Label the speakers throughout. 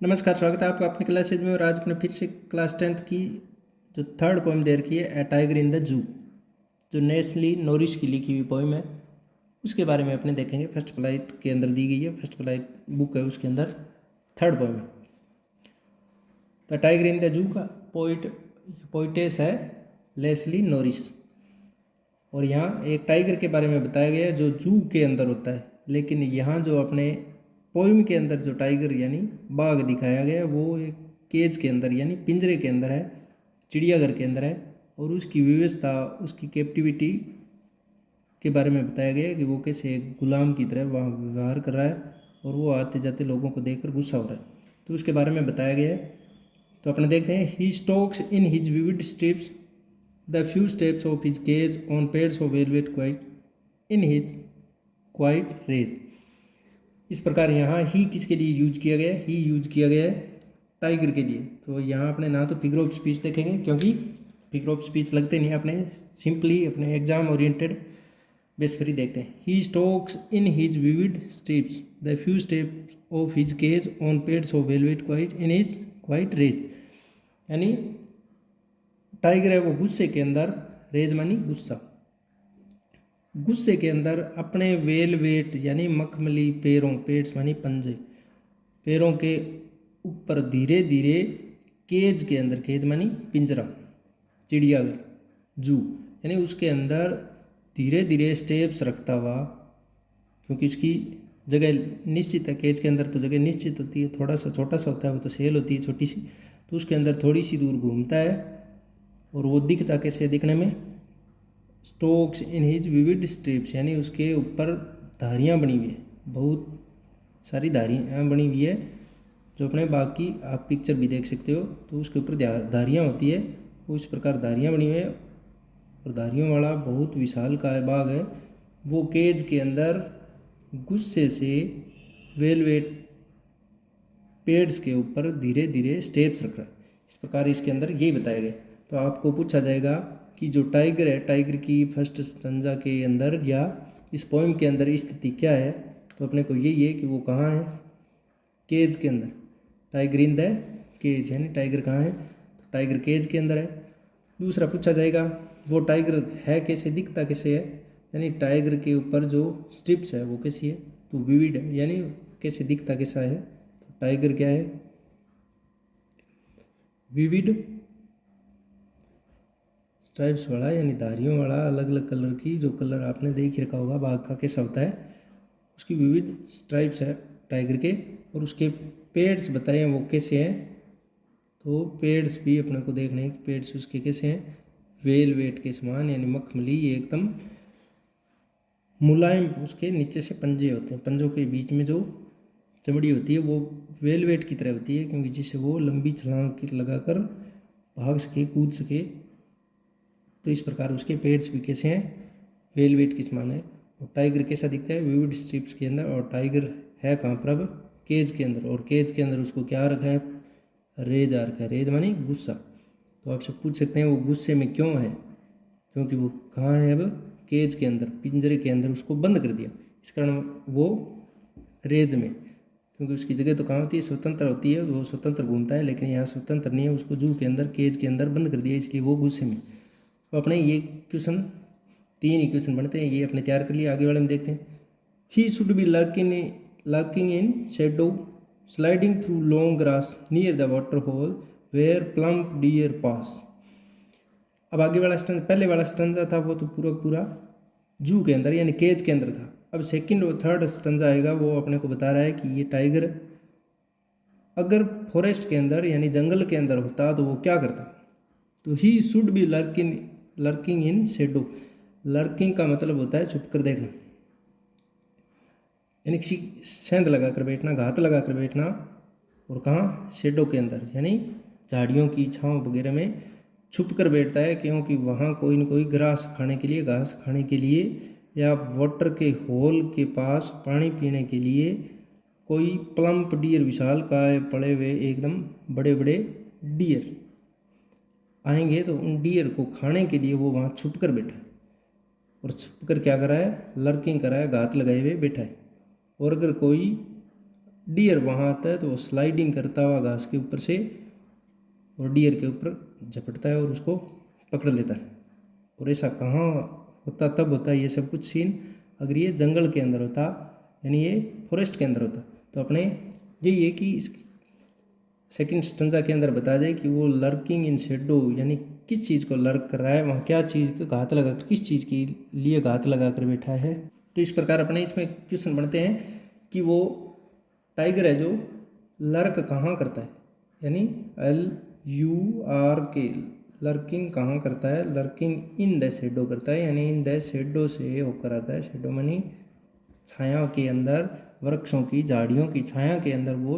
Speaker 1: नमस्कार, स्वागत है आपका अपनी क्लासेज में। और आज अपने फिर से क्लास 10th की जो थर्ड पोइम दे रखी है, ए टाइगर इन द जू, जो नेस्ली नोरिस की लिखी हुई पोइम है, उसके बारे में अपने देखेंगे। फर्स्ट फ्लाइट के अंदर दी गई है, फर्स्ट फ्लाइट बुक है, उसके अंदर थर्ड पोइम है। The tiger in the zoo का पोइटेस है लेस्ली नोरिस। और यहाँ एक टाइगर के बारे में बताया गया है जो जू के अंदर होता है, लेकिन यहाँ जो अपने पोइम के अंदर जो टाइगर यानी बाघ दिखाया गया है वो एक केज के अंदर यानी पिंजरे के अंदर है, चिड़ियाघर के अंदर है। और उसकी व्यवस्था, उसकी कैप्टिविटी के बारे में बताया गया है कि वो कैसे एक गुलाम की तरह वहाँ व्यवहार कर रहा है और वो आते जाते लोगों को देखकर गुस्सा हो रहा है, तो उसके बारे में बताया गया है। तो अपने देखते हैं, he stalks in his vivid stripes the few steps of his cage on pads of velvet quiet in his quiet rage. इस प्रकार यहाँ ही किसके लिए यूज किया गया है? ही यूज किया गया है टाइगर के लिए। तो यहाँ अपने ना तो फिगर ऑफ स्पीच देखेंगे, क्योंकि फिगर ऑफ स्पीच लगते नहीं अपने, सिंपली अपने एग्जाम ओरिएंटेड बेस पर ही देखते हैं। He stalks in his vivid stripes the few steps of his cage on pads of velvet quiet in his quiet rage. यानी टाइगर है वो गुस्से के अंदर, रेज मानी गुस्सा, गुस्से के अंदर अपने वेलवेट यानी मखमली पैरों, पेट्स मानी पंजे, पैरों के ऊपर धीरे धीरे केज के अंदर, केज मानी पिंजरा, चिड़ियाघर, जू, यानी उसके अंदर धीरे धीरे स्टेप्स रखता हुआ, क्योंकि उसकी जगह निश्चित है, केज के अंदर तो जगह निश्चित होती है, थोड़ा सा छोटा सा होता है, वो तो सेल होती है छोटी सी, तो उसके अंदर थोड़ी सी दूर घूमता है। और वो दिखता कैसे? दिखने में स्टोक्स इन हिज विविड स्ट्रिप्स, यानी उसके ऊपर धारियाँ बनी हुई है, बहुत सारी धारियाँ बनी हुई है, जो अपने बाकी आप पिक्चर भी देख सकते हो, तो उसके ऊपर धारियाँ होती है, वो इस प्रकार धारियाँ बनी हुई है। और धारियों वाला बहुत विशाल का बाग है, वो केज के अंदर गुस्से से वेलवेट पेड्स के ऊपर धीरे धीरे स्टेप्स रख रहा है। इस प्रकार इसके अंदर यही बताया गया। तो आपको पूछा जाएगा कि जो टाइगर है, टाइगर की फर्स्ट स्टंजा के अंदर या इस पोइम के अंदर स्थिति क्या है, तो अपने को यही है कि वो कहाँ है? केज के अंदर। टाइगर इन द केज, यानी टाइगर कहाँ है? तो टाइगर केज के अंदर है। दूसरा पूछा जाएगा वो टाइगर है कैसे, दिखता कैसे है, यानी टाइगर के ऊपर जो स्ट्रिप्स है वो कैसी है? तो विविड है, यानी कैसे दिखता कैसा है? तो टाइगर क्या है? विविड स्ट्राइप्स वाला, यानी धारियों वाला, अलग अलग कलर की, जो कलर आपने देख रखा होगा बाघ का कैसा होता है, उसकी विविड स्ट्राइप्स है टाइगर के। और उसके पेड्स बताए हैं वो कैसे हैं, तो पेड्स भी अपने को देखने हैं कि पेड्स उसके कैसे हैं? वेलवेट के समान, यानी मखमली, ये एकदम मुलायम, उसके नीचे से पंजे होते हैं, पंजों के बीच में जो चमड़ी होती है वो वेलवेट की तरह होती है, क्योंकि जिससे वो लंबी छलांग लगाकर भाग सके, कूद सके। तो इस प्रकार उसके पेड्स भी कैसे हैं? वेलवेट के समान है। और टाइगर कैसा दिखता है? विविड स्ट्रिप्स के अंदर। और टाइगर है कहाँ पर? अब केज के अंदर। और केज के अंदर उसको क्या रखा है? रेज आ रखा है। रेज मानी गुस्सा। तो आपसे पूछ सकते हैं वो गुस्से में क्यों है? क्योंकि वो कहाँ है? अब केज के अंदर, पिंजरे के अंदर उसको बंद कर दिया, इस कारण वो रेज में, क्योंकि उसकी जगह तो कहाँ होती है? स्वतंत्र होती है, वो स्वतंत्र घूमता है, लेकिन यहाँ स्वतंत्र नहीं है, उसको जू के अंदर, केज के अंदर बंद कर दिया, इसलिए वो गुस्से में। तो अपने ये क्वेश्चन, 3 ही क्वेश्चन बनते हैं, ये अपने तैयार कर लिए। आगे वाले में देखते हैं। He should be lurking in shadow sliding through long grass near the water hole where plump deer pass. अब आगे वाला स्टंज, पहले वाला स्टंजा था वो तो पूरा पूरा जू के अंदर यानी केज के अंदर था। अब सेकंड और थर्ड स्टंजा आएगा, वो अपने को बता रहा है कि ये टाइगर अगर फॉरेस्ट के अंदर यानी जंगल के अंदर होता तो वो क्या करता? तो ही should be lurking in shadow. Lurking का मतलब होता है छुप कर देखना, यानी किसी सेंध लगा कर बैठना, घात लगा कर बैठना। और कहाँ? शेडो के अंदर, यानी झाड़ियों की छांव वगैरह में छुप कर बैठता है, क्योंकि वहाँ कोई न कोई ग्रास खाने के लिए, घास खाने के लिए, या वाटर के होल के पास पानी पीने के लिए कोई प्लम्प डियर, विशाल काय पड़े हुए एकदम बड़े बड़े डियर आएंगे, तो उन डियर को खाने के लिए वो वहाँ छुप कर बैठा है। और छुप कर क्या करा है? लर्किंग करा है, घात लगाए हुए बैठा है। और अगर कोई डियर वहाँ आता है तो वो स्लाइडिंग करता हुआ घास के ऊपर से और डियर के ऊपर झपटता है और उसको पकड़ लेता है। और ऐसा कहाँ होता, तब होता है ये सब कुछ सीन अगर ये जंगल के अंदर होता, यानी ये फॉरेस्ट के अंदर होता। तो अपने यही है कि इस सेकंड स्टंजा के अंदर बता दें कि वो लर्किंग इन शेडो, यानी किस चीज़ को लर्क कर रहा है, वहाँ क्या चीज़ को घात लगा, किस चीज़ के लिए घात लगा कर बैठा है। तो इस प्रकार अपने इसमें क्वेश्चन बनते हैं कि वो टाइगर है जो लर्क कहाँ करता है, यानी LURK, लर्किंग कहाँ करता है, लर्किंग इन द शेडो करता है, यानी इन द शेडो से होकर आता है। शेडो मनी छाया के अंदर, वृक्षों की झाड़ियों की छाया के अंदर वो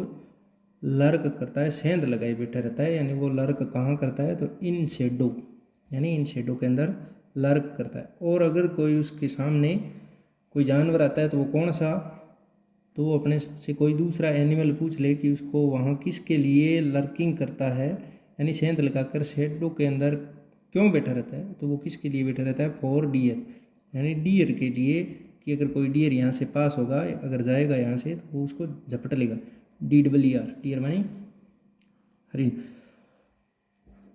Speaker 1: लर्क करता है, सेंध लगाए बैठा रहता है। यानी वो लर्क कहाँ करता है, तो इन शेडो, यानी इन शेडो के अंदर लर्क करता है। और अगर कोई उसके सामने कोई जानवर आता है तो वो कौन सा, तो वो अपने से कोई दूसरा एनिमल पूछ ले कि उसको वहाँ किसके लिए लर्किंग करता है, यानी सेंध लगाकर शेडो के अंदर क्यों बैठा रहता है, तो वो किसके लिए बैठा रहता है, फॉर डियर, यानी डियर के लिए, कि अगर कोई डियर यहाँ से पास होगा, अगर जाएगा यहाँ से तो वो उसको झपट लेगा। DEER, डियर मानी हरिण।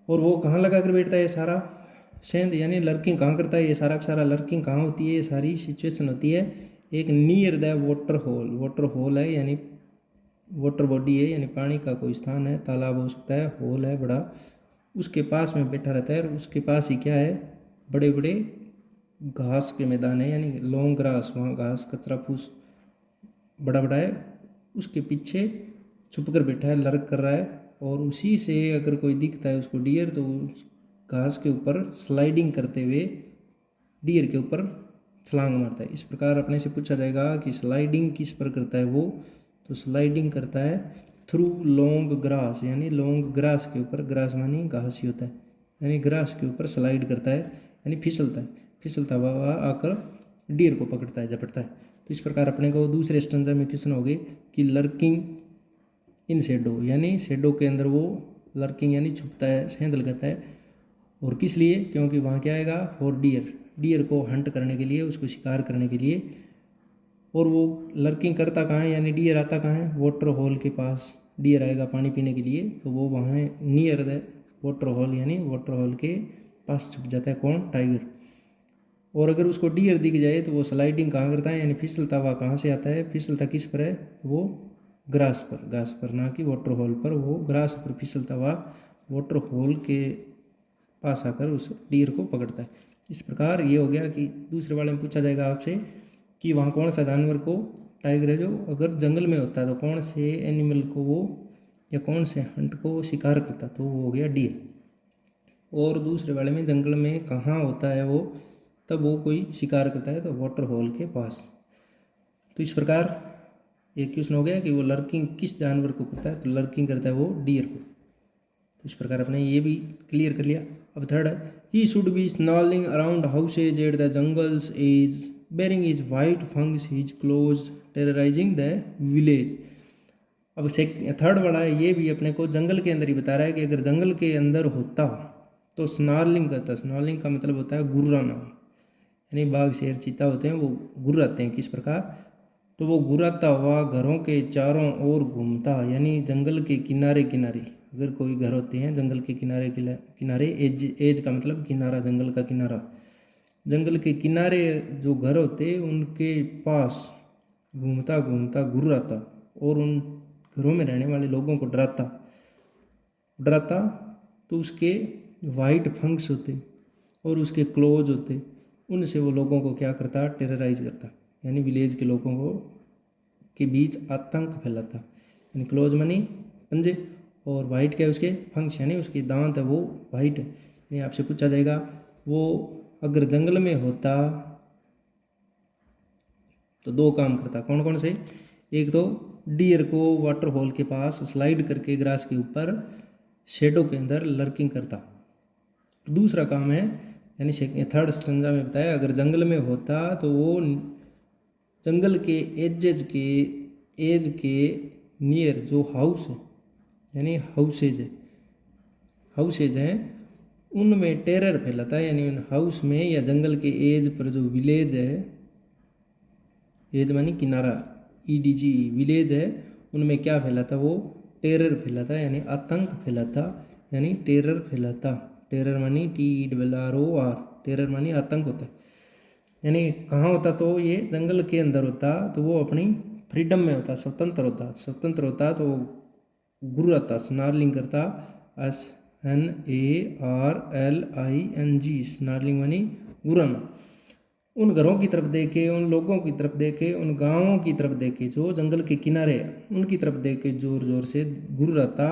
Speaker 1: और वो कहाँ लगा कर बैठता है ये सारा सेंध, यानी लर्किंग कहाँ करता है, ये सारा का सारा लर्किंग कहाँ होती है, ये सारी सिचुएशन होती है एक near the water hole. Water hole है यानी वाटर बॉडी है, यानी पानी का कोई स्थान है, तालाब हो सकता है, होल है बड़ा, उसके पास में बैठा रहता है। और उसके पास ही क्या है, बड़े बड़े घास के मैदान है, यानी लॉन्ग ग्रास, वहाँ घास कचरा फूस बड़ा बड़ा है, उसके पीछे छुप कर बैठा है, लर्क कर रहा है। और उसी से अगर कोई दिखता है उसको डियर, तो उस घास के ऊपर स्लाइडिंग करते हुए डियर के ऊपर छलांग मारता है। इस प्रकार अपने से पूछा जाएगा कि स्लाइडिंग किस पर करता है वो, तो स्लाइडिंग करता है थ्रू लॉन्ग ग्रास, यानी लॉन्ग ग्रास के ऊपर, ग्रास मानी घास ही होता है, यानी ग्रास के ऊपर स्लाइड करता है, यानी फिसलता है, फिसलता हुआ आकर डियर को पकड़ता है, झपटता है। तो इस प्रकार अपने को दूसरे स्टंजा में क्वेश्चन हो गए कि लर्किंग इन शेडो, यानी शेडो के अंदर वो लर्किंग यानी छुपता है, सेंध लगाता है। और किस लिए, क्योंकि वहाँ क्या आएगा, फॉर डियर, डियर को हंट करने के लिए, उसको शिकार करने के लिए। और वो लर्किंग करता कहाँ है, यानी डियर आता कहाँ है, वाटर होल के पास डियर आएगा पानी पीने के लिए, तो वो वहाँ नियर द वाटर होल, यानी वाटर होल के पास छुप जाता है कौन, टाइगर। और अगर उसको डियर दिख जाए तो वो स्लाइडिंग कहाँ करता है, यानी फिसलता हुआ कहाँ से आता है, फिसलता किस पर है, वो ग्रास पर, घास पर, ना कि वाटर होल पर, वो ग्रास पर फिसलता हुआ वाटर होल के पास आकर उस डियर को पकड़ता है। इस प्रकार ये हो गया कि दूसरे वाले में पूछा जाएगा आपसे कि वहाँ कौन सा जानवर को, टाइगर है जो अगर जंगल में होता है तो कौन से एनिमल को वो, या कौन से हंट को वो शिकार करता, तो वो हो गया डियर। और दूसरे वाले में जंगल में कहाँ होता है वो, तब वो कोई शिकार करता है, तो वाटर होल के पास। तो इस प्रकार एक क्वेश्चन हो गया कि वो लर्किंग किस जानवर को करता है, तो लर्किंग करता है वो डियर को। तो इस प्रकार अपने ये भी क्लियर कर लिया। अब थर्ड है, he should be snarling around houses at the jungles edge baring his white fangs his claws terrorising the village. अब थर्ड वाला है, ये भी अपने को जंगल के अंदर ही बता रहा है कि अगर जंगल के अंदर होता तो स्नॉर्लिंग करता। स्नॉर्लिंग का मतलब होता है गुर्राना, यानी बाघ शेर चीता होते हैं वो गुर्राते हैं, किस प्रकार, तो वो गुर्राता हुआ घरों के चारों ओर घूमता, यानी जंगल के किनारे किनारे, अगर कोई घर होते हैं जंगल के किनारे किनारे, एज का मतलब किनारा, जंगल का किनारा, जंगल के किनारे जो घर होते उनके पास घूमता घूमता गुर्राता, और उन घरों में रहने वाले लोगों को डराता डराता। तो उसके वाइट फंक्स होते और उसके क्लोज होते, उनसे वो लोगों को क्या करता, टेरराइज करता, यानी विलेज के लोगों को के बीच आतंक फैलाता। यानी क्लोज मनी पंजे, और वाइट क्या है उसके फंक्स, यानी उसके दांत है वो वाइट है। यानी आपसे पूछा जाएगा वो अगर जंगल में होता तो दो काम करता, कौन कौन से, एक तो डियर को वाटर होल के पास स्लाइड करके ग्रास के ऊपर शेडो के अंदर लर्किंग करता। दूसरा काम है, यानी थर्ड स्टंजा में बताया, अगर जंगल में होता तो वो जंगल के एज के नियर जो हाउस है, यानी हाउसेज हैं उनमें टेरर फैलाता है, यानी उन हाउस में या जंगल के एज पर जो विलेज है, एज मानी किनारा, EDG विलेज है, उनमें क्या फैलाता, वो टेरर फैलाता, यानी आतंक फैलाता, यानी टेरर फैलाता। टेरर मानी TERROR, टेरर मानी आतंक होता है। यानी कहाँ होता, तो ये जंगल के अंदर होता, तो वो अपनी फ्रीडम में होता, स्वतंत्र होता। स्वतंत्र होता तो गुरु आता, स्नार्लिंग करता, SNARLING, स्नार्लिंग मानी गुरन। उन घरों की तरफ देखे, उन लोगों की तरफ देखे, उन गांवों की तरफ देखे जो जंगल के किनारे, उनकी तरफ देखे जोर जोर से गुर रहता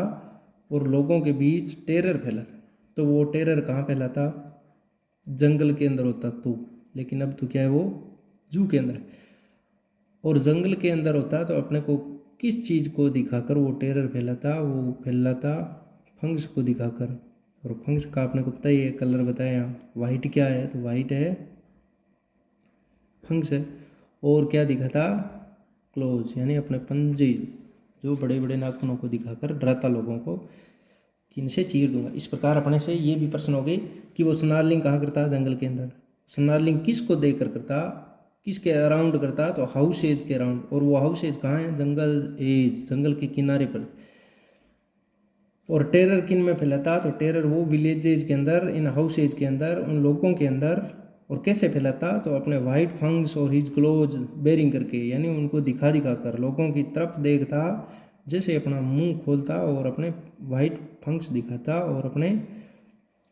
Speaker 1: और लोगों के बीच टेरर फैलाता। तो वो टेरर कहाँ फैलाता, जंगल के अंदर होता तो, लेकिन अब तो क्या है, वो जू के अंदर है। और जंगल के अंदर होता तो अपने को किस चीज़ को दिखाकर वो टेरर फैलाता, वो फैलाता फंग्स को दिखाकर। और फंग्स का आपने को पता ही है, कलर बताया यहाँ, वाइट क्या है, तो वाइट है फंग्स है। और क्या दिखाता, क्लोज, यानी अपने पंजे, जो बड़े बड़े नाखूनों को दिखाकर डराता लोगों को कि इनसे चीर दूंगा। इस प्रकार अपने से ये भी प्रश्न हो गए कि वो स्नार्लिंग कहाँ करता, जंगल के अंदर। स्नार्लिंग किसको देकर करता, किसके अराउंड करता, तो हाउस एज के अराउंड। और वो हाउस एज कहाँ है, जंगल एज, जंगल के किनारे पर। और टेरर किन में फैलाता, तो टेरर वो विलेजेज के अंदर, इन हाउस एज के अंदर, उन लोगों के अंदर। और कैसे फैलाता, तो अपने वाइट फंग्स और हिज क्लोज बेरिंग करके, यानी उनको दिखा दिखा कर लोगों की तरफ देखता, जैसे अपना मुंह खोलता और अपने वाइट फंग्स दिखाता और अपने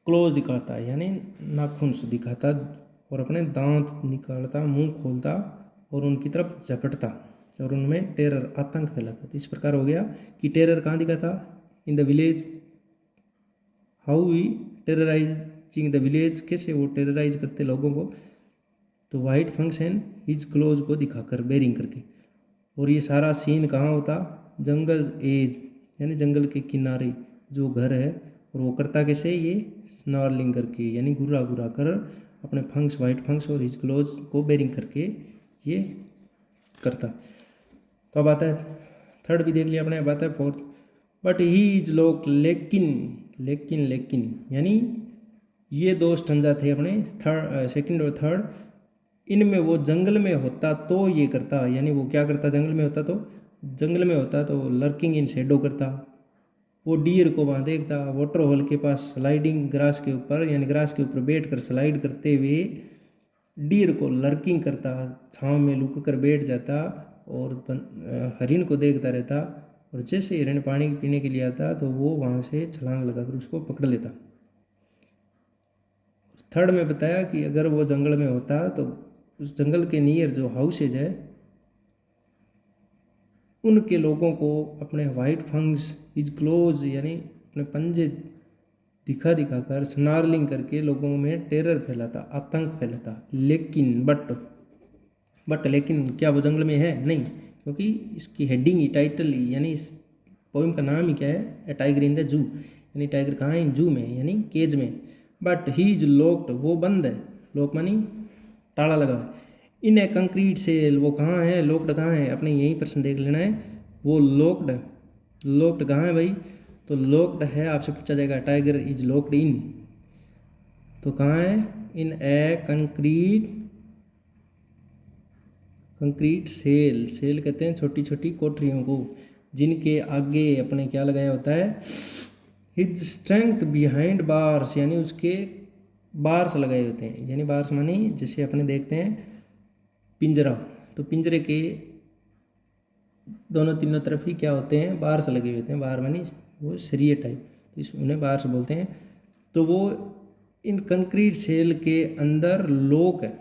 Speaker 1: क्लोज दिखाता, यानी नाखून से दिखाता और अपने दांत निकालता, मुंह खोलता और उनकी तरफ झपटता और उनमें टेरर, आतंक फैलाता। तो इस प्रकार हो गया कि टेरर कहाँ दिखाता, in the village, how we terrorising the village, कैसे वो टेरराइज करते लोगों को, तो वाइट फंक्शन हिज क्लोज को दिखाकर, बेरिंग करके। और ये सारा सीन कहाँ होता, जंगल एज, यानी जंगल के किनारे जो घर है। और वो करता कैसे, ये स्नार्लिंग करके, यानी घुरा घुरा कर अपने फंक्स, वाइट फंक्स और हिज क्लोज को बेरिंग करके ये करता। तो अब आता है थर्ड भी देख लिया अपने, अब आता है फोर्थ। बट ही इज लोक, लेकिन, लेकिन, लेकिन, यानी ये दो स्टंजा थे अपने, थर्ड, सेकंड और थर्ड। इनमें वो जंगल में होता तो ये करता, यानी वो क्या करता, जंगल में होता तो, जंगल में होता तो लर्किंग इन शेडो करता। वो डियर को वहाँ देखता, वाटर होल के पास स्लाइडिंग ग्रास के ऊपर, यानी ग्रास के ऊपर बैठ कर स्लाइड करते हुए डियर को लर्किंग करता, छाँव में लुक कर बैठ जाता और हरिण को देखता रहता। और जैसे हिरण पानी पीने के लिए आता तो वो वहाँ से छलांग लगाकर उसको पकड़ लेता। थर्ड में बताया कि अगर वो जंगल में होता तो उस जंगल के नियर जो हाउसेज है, उनके लोगों को अपने वाइट फंग्स, हिज क्लोज, यानी अपने पंजे दिखा दिखा कर, स्नार्लिंग करके लोगों में टेरर फैलाता, आतंक फैलाता। लेकिन बट लेकिन क्या वो जंगल में है, नहीं, क्योंकि इसकी हेडिंग ही, टाइटल ही, यानी इस पोइम का नाम ही क्या है, ए टाइगर इन द जू, यानी टाइगर कहाँ है, जू में, यानी केज में। बट ही इज लॉक्ड, वो बंद है, लॉक मानी ताला लगा है। इन ए कंक्रीट सेल, वो कहाँ है, लॉक्ड कहाँ है, अपने यही प्रश्न देख लेना है। वो लॉक्ड, लॉक्ड कहाँ है भाई, तो लॉक्ड है, आपसे पूछा जाएगा टाइगर इज लॉक्ड इन, तो कहाँ है, इन a concrete, concrete cell, cell कहते हैं छोटी छोटी कोठरियों को, जिनके आगे अपने क्या लगाया होता है, हिज स्ट्रेंथ बिहाइंड बार्स, यानी उसके बार्स लगाए होते हैं। यानी बार्स मानी जैसे अपने देखते हैं पिंजरा, तो पिंजरे के दोनों तीनों तरफ ही क्या होते हैं, बार्स लगे होते हैं। बार मानी वो सरिये टाइप, तो इस उन्हें बार्स बोलते हैं। तो वो इन कंक्रीट सेल के अंदर लॉक है,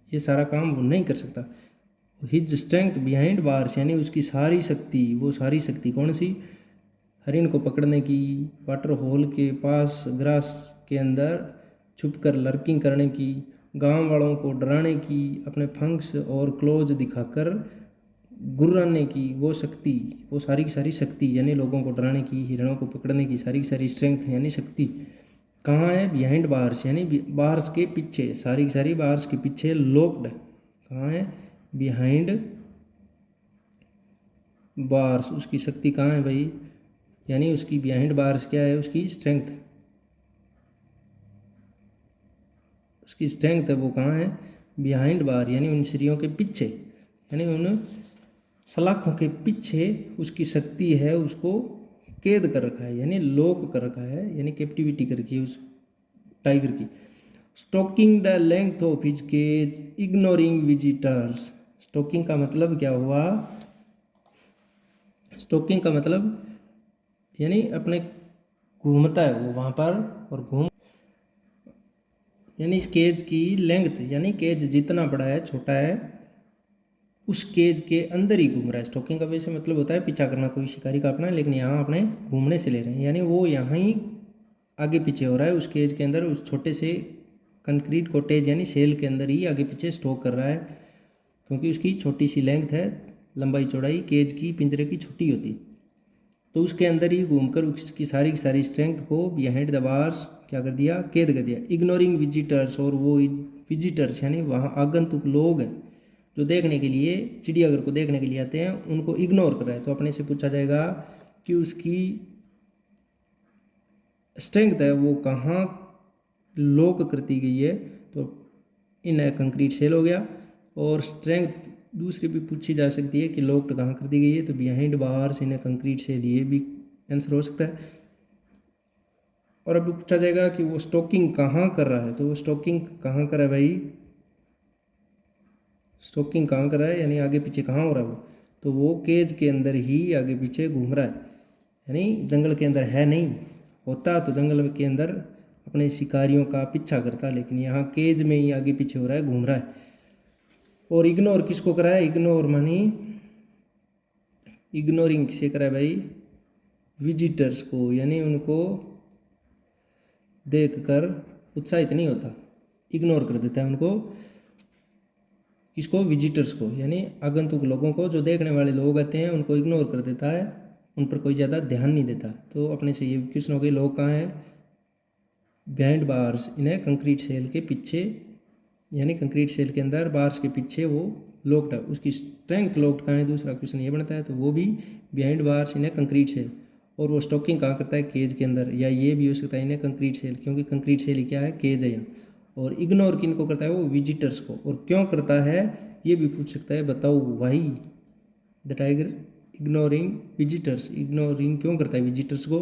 Speaker 1: ये सारा काम वो नहीं कर सकता। हिज स्ट्रेंथ बिहाइंड बार्स, यानी उसकी सारी शक्ति, वो सारी शक्ति कौन सी, हरिण को पकड़ने की, वाटर होल के पास ग्रास के अंदर छुपकर लर्किंग करने की, गांव वालों को डराने की, अपने फंक्स और क्लोज दिखाकर गुर्राने की वो शक्ति, वो सारी की सारी शक्ति, यानी लोगों को डराने की, हिरणों को पकड़ने की सारी की सारी स्ट्रेंथ, यानी शक्ति कहाँ है, बिहाइंड बार्स, यानी बार्स के पीछे, सारी की सारी बार्स के पीछे लॉक्ड, कहाँ है, बिहाइंड बार्स, उसकी शक्ति कहाँ है भाई, यानी उसकी बिहाइंड बार्स क्या है, उसकी स्ट्रेंथ, उसकी स्ट्रेंथ है वो कहाँ है, बिहाइंड बार, यानी उन सीढ़ियों के पीछे, यानी उन सलाखों के पीछे उसकी शक्ति है, उसको कैद कर रखा है, यानी लॉक कर रखा है, यानी कैप्टिविटी कर रखी है उस टाइगर की। Stalking the length of his cage ignoring visitors. Stalking का मतलब क्या हुआ? स्टॉकिंग का मतलब यानी अपने घूमता है वो वहाँ पर, और घूम यानी इस केज की लेंथ, यानी केज जितना बड़ा है छोटा है, उस केज के अंदर ही घूम रहा है। स्टॉकिंग का वैसे मतलब होता है पीछा करना कोई शिकारी का अपना, लेकिन यहाँ अपने घूमने से ले रहे हैं, यानी वो यहाँ ही आगे पीछे हो रहा है उस केज के अंदर, उस छोटे से कंक्रीट कॉटेज यानी सेल के अंदर ही आगे पीछे स्टॉक कर रहा है, क्योंकि उसकी छोटी सी लेंथ है, लंबाई चौड़ाई केज की पिंजरे की छोटी होती, तो उसके अंदर ही घूमकर उसकी सारी की सारी स्ट्रेंथ को बिहाइंड द बार्स क्या कर दिया? कैद कर दिया। इग्नोरिंग विजिटर्स, और वो विजिटर्स यानी वहाँ आगंतुक लोग हैं जो देखने के लिए, चिड़ियाघर को देखने के लिए आते हैं, उनको इग्नोर कर रहा है। तो अपने से पूछा जाएगा कि उसकी स्ट्रेंथ है वो कहाँ लॉक करती गई है, तो इन कंक्रीट सेल हो गया। और स्ट्रेंथ दूसरी भी पूछी जा सकती है कि लॉक्ड कहाँ कर दी गई है, तो behind bars in concrete cell, ये भी आंसर हो सकता है। और अभी पूछा जाएगा कि वो स्टॉकिंग कहाँ कर रहा है, तो वो स्टॉकिंग कहाँ कर रहा है भाई? स्टॉकिंग कहाँ कर रहा है यानी आगे पीछे कहाँ हो रहा है वो? तो वो केज के अंदर ही आगे पीछे घूम रहा है, यानी जंगल के अंदर है नहीं, होता तो जंगल के अंदर अपने शिकारियों का पीछा करता, लेकिन यहाँ केज में ही आगे पीछे हो रहा है, घूम रहा है। और इग्नोर किसको करा है? इग्नोर मानी इग्नोरिंग किसे करा है भाई? विजिटर्स को, यानी उनको देखकर उत्साहित नहीं होता, इग्नोर कर देता है उनको। किसको? विजिटर्स को, यानी आगंतुक लोगों को, जो देखने वाले लोग आते हैं उनको इग्नोर कर देता है, उन पर कोई ज़्यादा ध्यान नहीं देता। तो अपने से ये क्वेश्चन हो गए, लोग कहाँ हैं? बिहाइंड बार्स इन्हें कंक्रीट सेल के पीछे, यानी कंक्रीट सेल के अंदर बार्स के पीछे वो लॉक्ड है। उसकी स्ट्रेंथ लॉक्ड कहाँ है? दूसरा क्वेश्चन ये बनता है, तो वो भी बिहाइंड बार्स इन्हें कंक्रीट सेल। और वो स्टॉकिंग कहाँ करता है? केज के अंदर, या ये भी हो सकता है इन्हें कंक्रीट सेल, क्योंकि कंक्रीट सेल ही क्या है? केज है यहाँ। और इग्नोर किन को करता है? वो विजिटर्स को। और क्यों करता है ये भी पूछ सकता है, बताओ why the tiger ignoring visitors. Ignoring क्यों करता है विजिटर्स को?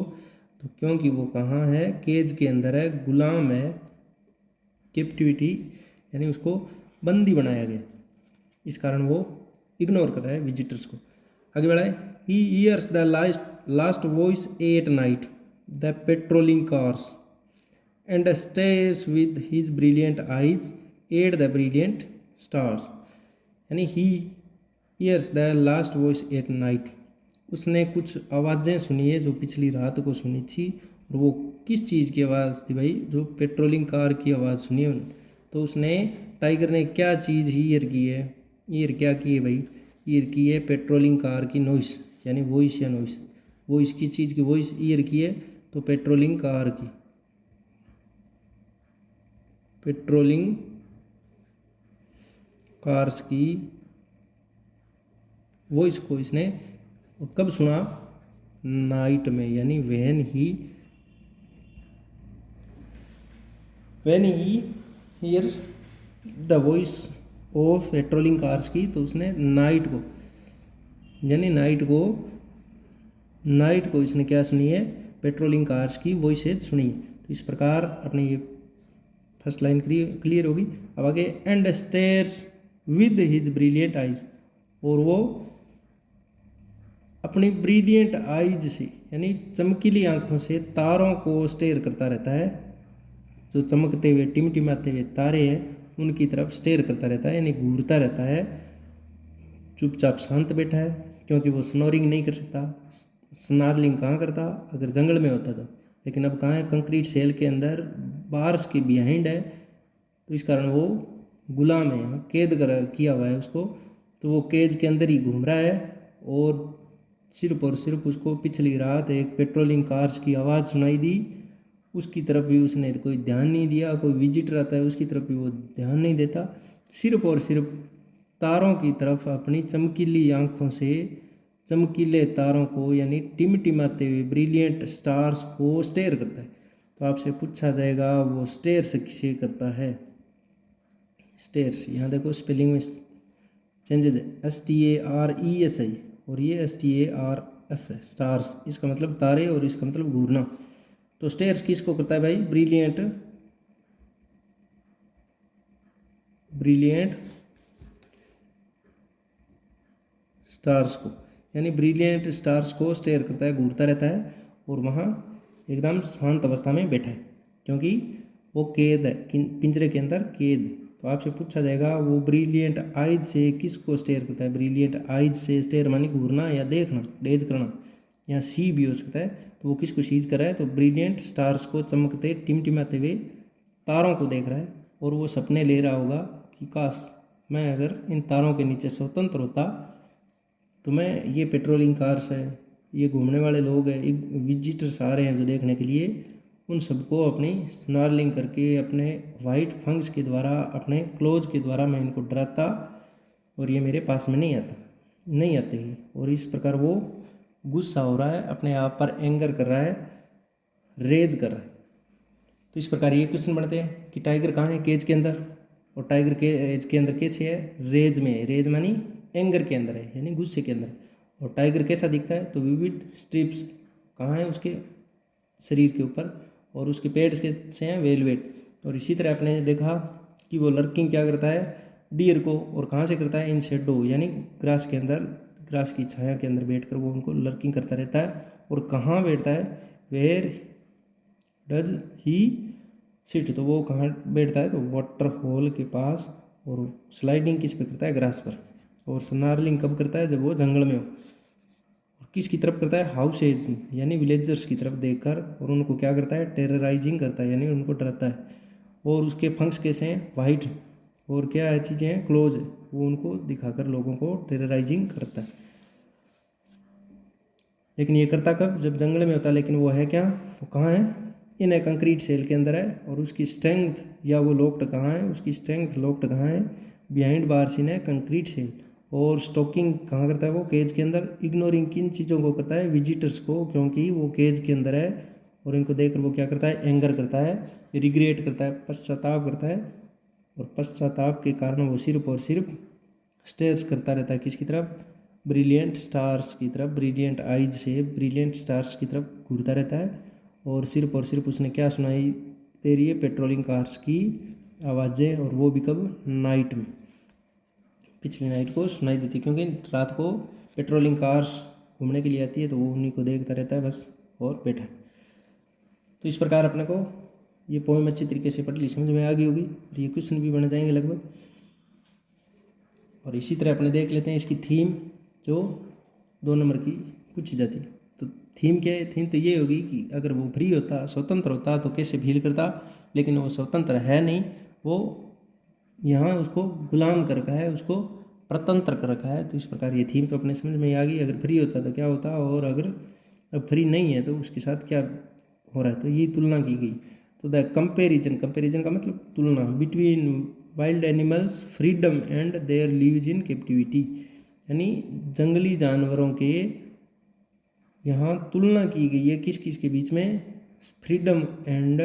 Speaker 1: तो क्योंकि वो कहाँ है? केज के अंदर है, गुलाम है, कैप्टिविटी यानी उसको बंदी बनाया गया, इस कारण वो इग्नोर कर रहा है विजिटर्स को। आगे बढ़ाए। He hears the last voice at night the patrolling cars and stares with his brilliant eyes at the brilliant stars। यानी he hears the last voice at night, उसने कुछ आवाज़ें सुनी है जो पिछली रात को सुनी थी। और वो किस चीज़ की आवाज़ थी भाई? जो पेट्रोलिंग कार की आवाज़ सुनी है उन्होंने। तो उसने, टाइगर ने क्या चीज़ ईयर की है? ईयर क्या की है भाई? ईयर की है पेट्रोलिंग कार की नॉइस, यानी वॉइस या नॉइस। वॉइस किस चीज़ की वॉइस ईयर की है? तो पेट्रोलिंग कार की, पेट्रोलिंग कार्स की वॉइस को इसने कब सुना? नाइट में, यानी when he hears the voice of patrolling cars की, तो उसने नाइट को, यानी नाइट को इसने क्या सुनी है? पेट्रोलिंग कार्स की वॉइसेज सुनी। तो इस प्रकार अपने ये फर्स्ट लाइन क्लियर होगी। अब आगे, and stairs with his brilliant eyes, और वो अपनी ब्रिलियंट आइज से, यानी चमकीली आंखों से तारों को स्टेयर करता रहता है। जो चमकते हुए टिमटिमाते हुए तारे हैं उनकी तरफ स्टेयर करता रहता है, यानी घूरता रहता है। चुपचाप शांत बैठा है, क्योंकि वो स्नोरिंग नहीं कर सकता। स्नार्लिंग कहाँ करता? अगर जंगल में होता तो, लेकिन अब कहाँ है? कंक्रीट सेल के अंदर, बार्स के बिहाइंड है, तो इस कारण वो गुलाम है, यहाँ कैद कर किया हुआ है उसको। तो वो केज के अंदर ही घूम रहा है, और सिर्फ और सिर्फ उसको पिछली रात एक पेट्रोलिंग कार्स की आवाज़ सुनाई दी, उसकी तरफ भी उसने कोई ध्यान नहीं दिया। कोई विजिटर आता है उसकी तरफ भी वो ध्यान नहीं देता, सिर्फ और सिर्फ तारों की तरफ अपनी चमकीली आंखों से चमकीले तारों को, यानी टिमटिमाते हुए ब्रिलियंट स्टार्स को स्टेयर करता है। तो आपसे पूछा जाएगा वो स्टेयर से किसे करता है? स्टेयर्स, यहाँ देखो स्पेलिंग में चेंजेज है STARESI और ये STARS है, स्टार्स, इसका मतलब तारे और इसका मतलब घूरना। तो स्टेयर्स किसको करता है भाई? ब्रिलियंट स्टार्स को, यानी ब्रिलियंट स्टार्स को स्टेयर करता है, घूरता रहता है और वहाँ एकदम शांत अवस्था में बैठा है, क्योंकि वो कैद है, पिंजरे के अंदर कैद। तो आपसे पूछा जाएगा वो ब्रिलियंट आइज से किसको स्टेयर करता है? ब्रिलियंट आइज से स्टेयर मानी घूरना या देखना, डेज करना, या सी भी हो सकता है। तो वो किसको सीज कर रहा है? तो ब्रिलियंट स्टार्स को, चमकते टिमटिमाते हुए तारों को देख रहा है और वो सपने ले रहा होगा कि काश मैं अगर इन तारों के नीचे स्वतंत्र होता तो मैं, ये पेट्रोलिंग कार्स है, ये घूमने वाले लोग हैं, एक विजिटर्स आ रहे हैं जो देखने के लिए, उन सबको अपनी स्नार्लिंग करके, अपने वाइट फंग्स के द्वारा, अपने क्लोज के द्वारा मैं इनको डराता और ये मेरे पास में नहीं आते ही। और इस प्रकार वो गुस्सा हो रहा है, अपने आप पर एंगर कर रहा है, रेज कर रहा है। तो इस प्रकार ये क्वेश्चन बनते हैं कि टाइगर कहाँ है? केज के अंदर। और टाइगर के एज के अंदर कैसे है? रेज में है। रेज मानी एंगर के अंदर है, यानी गुस्से के अंदर। और टाइगर कैसा दिखता है? तो विविड स्ट्रिप्स कहाँ है? उसके शरीर के ऊपर, और उसके पेड्स कैसे हैं? वेलवेट। और इसी तरह आपने देखा कि वो लर्किंग क्या करता है? डियर को। और कहाँ से करता है? इन शेडो, यानी ग्रास के अंदर, ग्रास की छाया के अंदर बैठकर वो उनको लर्किंग करता रहता है। और कहाँ बैठता है? वेयर डज ही सिट, तो वो कहाँ बैठता है? तो वाटरफॉल के पास। और स्लाइडिंग किस पे करता है? ग्रास पर। और स्नार्लिंग कब करता है? जब वो जंगल में हो। और किसकी तरफ करता है? हाउसेज, यानी विलेजर्स की तरफ देखकर, और उनको क्या करता है? टेरराइजिंग करता है, यानी उनको डराता है। और उसके फंक्स कैसे हैं? वाइट। और क्या है चीज़ें हैं? क्लोज है, वो उनको दिखाकर लोगों को टेरराइजिंग करता है। लेकिन ये करता कब? जब जंगल में होता है। लेकिन वो है क्या? वो कहाँ है? इन ए कंक्रीट सेल के अंदर है। और उसकी स्ट्रेंथ, या वो लॉक्ड कहाँ है? उसकी स्ट्रेंथ लॉक्ड कहाँ है? Behind bars in a concrete cell. और स्टॉकिंग कहाँ करता है वो? केज के अंदर। इग्नोरिंग किन चीज़ों को करता है? विजिटर्स को, क्योंकि वो केज के अंदर है। और इनको देखकर वो क्या करता है? एंगर करता है, रिग्रेट करता है, पश्चाताप करता है। और पश्चाताप के कारण वो सिर्फ और सिर्फ स्टेयर्स करता रहता है किसकी तरफ? ब्रिलियंट स्टार्स की तरफ। ब्रिलियंट आइज से ब्रिलियंट स्टार्स की तरफ घूरता रहता है। और सिर्फ उसने क्या सुनाई दे रही है? पेट्रोलिंग कार्स की आवाज़ें। और वो भी कब? नाइट में, पिछली नाइट को सुनाई देती, क्योंकि रात को पेट्रोलिंग कार्स घूमने के लिए आती है, तो वो उन्हीं को देखता रहता है बस, और बैठा। तो इस प्रकार अपने को ये पोएम अच्छी तरीके से पढ़ ली, समझ में आ गई होगी। और ये क्वेश्चन भी बन जाएंगे लगभग। और इसी तरह अपने देख लेते हैं इसकी थीम, जो 2 नंबर की पूछी जाती है। तो थीम क्या है? थीम तो ये होगी कि अगर वो फ्री होता, स्वतंत्र होता, तो कैसे फील करता। लेकिन वो स्वतंत्र है नहीं, वो यहाँ उसको गुलाम कर रखा है, उसको प्रतंत्र कर रखा है। तो इस प्रकार ये थीम तो अपने समझ में आ गई। अगर फ्री होता तो क्या होता, और अगर अब फ्री नहीं है तो उसके साथ क्या हो रहा है। तो ये तुलना की गई। तो द कंपेरिजन, कंपेरिजन का मतलब तुलना, between wild animals freedom and their lives in captivity, यानी जंगली जानवरों के यहाँ तुलना की गई है किस किस के बीच में? Freedom and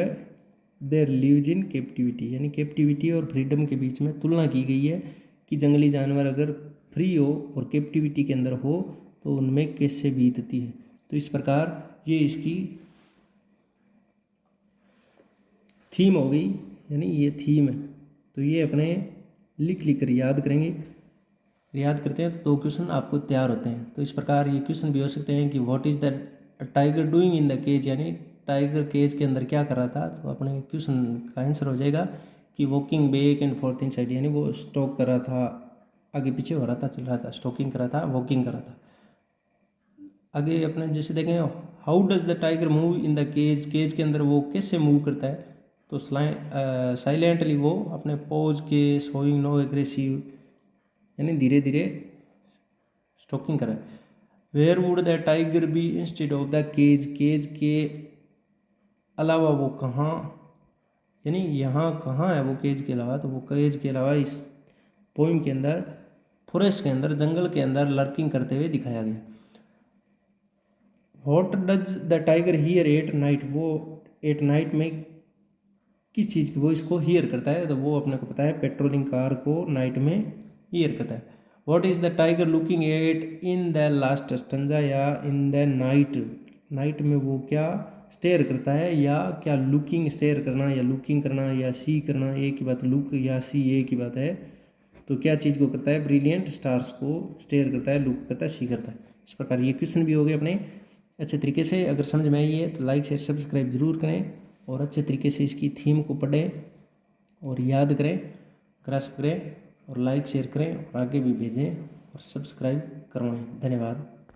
Speaker 1: their lives in captivity, यानी कैप्टिविटी और फ्रीडम के बीच में तुलना की गई है कि जंगली जानवर अगर फ्री हो और कैप्टिविटी के अंदर हो तो उनमें कैसे बीतती है। तो इस प्रकार ये इसकी थीम हो गई, यानी ये थीम है। तो ये अपने लिख कर याद करेंगे। याद करते हैं तो 2 क्वेश्चन आपको तैयार होते हैं। तो इस प्रकार ये क्वेश्चन भी हो सकते हैं कि what is the tiger doing in the cage, यानी टाइगर केज के अंदर क्या कर रहा था। तो अपने क्वेश्चन का आंसर हो जाएगा कि walking back and fourth in side, यानी वो स्टॉक कर रहा था, आगे पीछे हो रहा था, चल रहा था, स्टॉकिंग कर रहा था, वॉकिंग कर रहा था। आगे अपने जैसे देखें, how does the tiger move in the cage, cage के अंदर वो कैसे मूव करता है। तो साइलेंटली वो अपने पोज के, शोइंग नो एग्रेसिव, यानी धीरे धीरे स्टॉकिंग करें। Where would the tiger be instead of the cage, cage के अलावा वो कहाँ, यानी यहाँ कहाँ है वो केज के अलावा। तो वो केज के अलावा इस पोइम के अंदर फॉरेस्ट के अंदर, जंगल के अंदर लर्किंग करते हुए दिखाया गया। What does the tiger here at night, वो एट नाइट में किस चीज़ की वो इसको हियर करता है। तो वो अपने को पता है पेट्रोलिंग कार को नाइट में हियर करता है। What is the tiger looking at in the last stanza, या इन द नाइट, नाइट में वो क्या स्टेयर करता है, या क्या लुकिंग स्टेयर करना या लुकिंग करना या सी करना एक ही बात, लुक या सी एक ही बात है। तो क्या चीज़ को करता है, ब्रिलियंट स्टार्स को स्टेयर करता है, लुक करता है, सी करता है। इस प्रकार ये क्वेश्चन भी हो गए अपने अच्छे तरीके से। अगर समझ में आई है तो लाइक शेयर सब्सक्राइब जरूर करें और अच्छे तरीके से इसकी थीम को पढ़ें और याद करें, ग्रास्प करें और लाइक शेयर करें और आगे भी भेजें और सब्सक्राइब करवाएं। धन्यवाद।